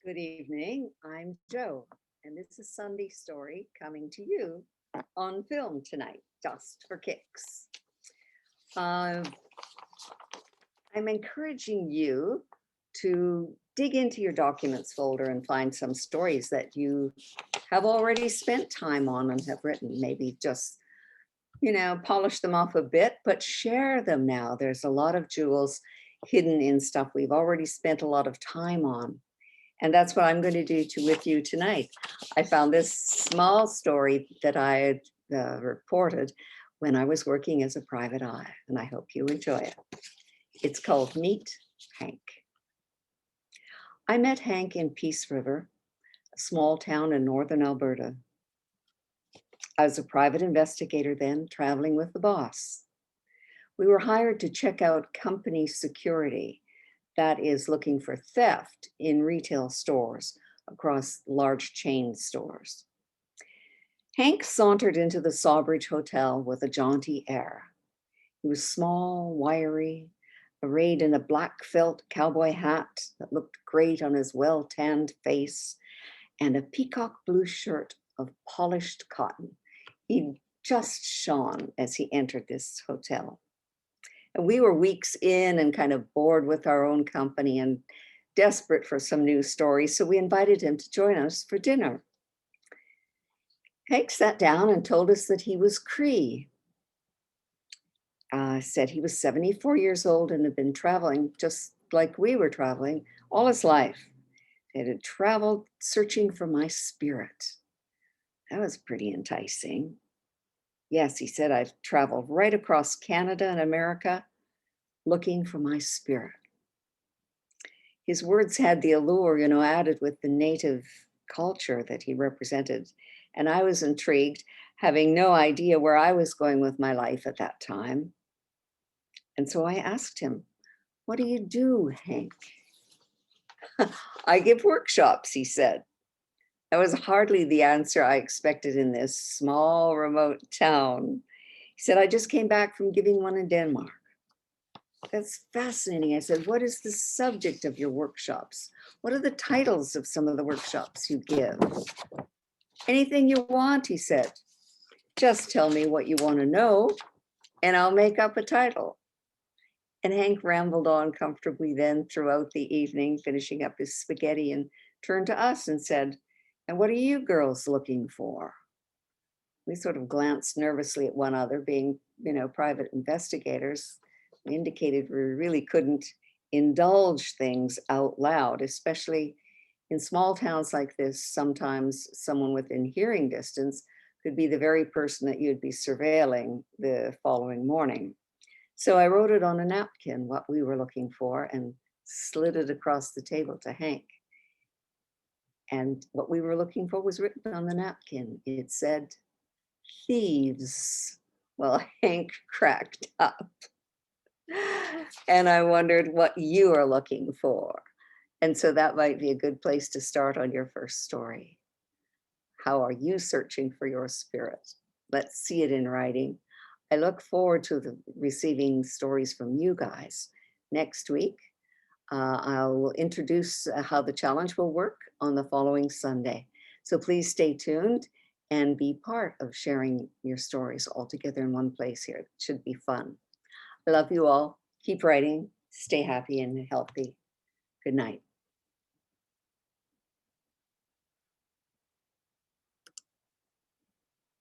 Good evening. I'm Joe, and this is Sunday Story coming to you on film tonight, just for kicks. Uh, I'm encouraging you to dig into your documents folder and find some stories that you have already spent time on and have written. Maybe just, polish them off a bit, but share them now. There's a lot of jewels hidden in stuff we've already spent a lot of time on. And that's what I'm going to do with you tonight. I found this small story that I had reported when I was working as a private eye, and I hope you enjoy it. It's called Meet Hank. I met Hank in Peace River, a small town in northern Alberta. I was a private investigator then, traveling with the boss. We were hired to check out company security, that is looking for theft in retail stores across large chain stores. Hank sauntered into the Sawbridge Hotel with a jaunty air. He was small, wiry, arrayed in a black felt cowboy hat that looked great on his well-tanned face, and a peacock blue shirt of polished cotton. He just shone as he entered this hotel. And we were weeks in and kind of bored with our own company and desperate for some new stories. So we invited him to join us for dinner. Hank sat down and told us that he was Cree. Said he was 74 years old and had been traveling just like we were traveling all his life. He had traveled searching for my spirit. That was pretty enticing. Yes, he said, I've traveled right across Canada and America looking for my spirit. His words had the allure, added with the native culture that he represented. And I was intrigued, having no idea where I was going with my life at that time. And so I asked him, what do you do, Hank? I give workshops, he said. That was hardly the answer I expected in this small, remote town. He said, I just came back from giving one in Denmark. That's fascinating. I said, what is the subject of your workshops? What are the titles of some of the workshops you give? Anything you want, he said. Just tell me what you want to know and I'll make up a title. And Hank rambled on comfortably then throughout the evening, finishing up his spaghetti, and turned to us and said, and what are you girls looking for? We sort of glanced nervously at one another, being, private investigators. We indicated we really couldn't indulge things out loud, especially in small towns like this. Sometimes someone within hearing distance could be the very person that you'd be surveilling the following morning. So I wrote it on a napkin, what we were looking for, and slid it across the table to Hank. And what we were looking for was written on the napkin. It said, thieves. Well, Hank cracked up. And I wondered what you are looking for. And so that might be a good place to start on your first story. How are you searching for your spirit? Let's see it in writing. I look forward to receiving stories from you guys. Next week, I'll introduce how the challenge will work on the following Sunday. So please stay tuned and be part of sharing your stories all together in one place here. It should be fun. I love you all. Keep writing. Stay happy and healthy. Good night.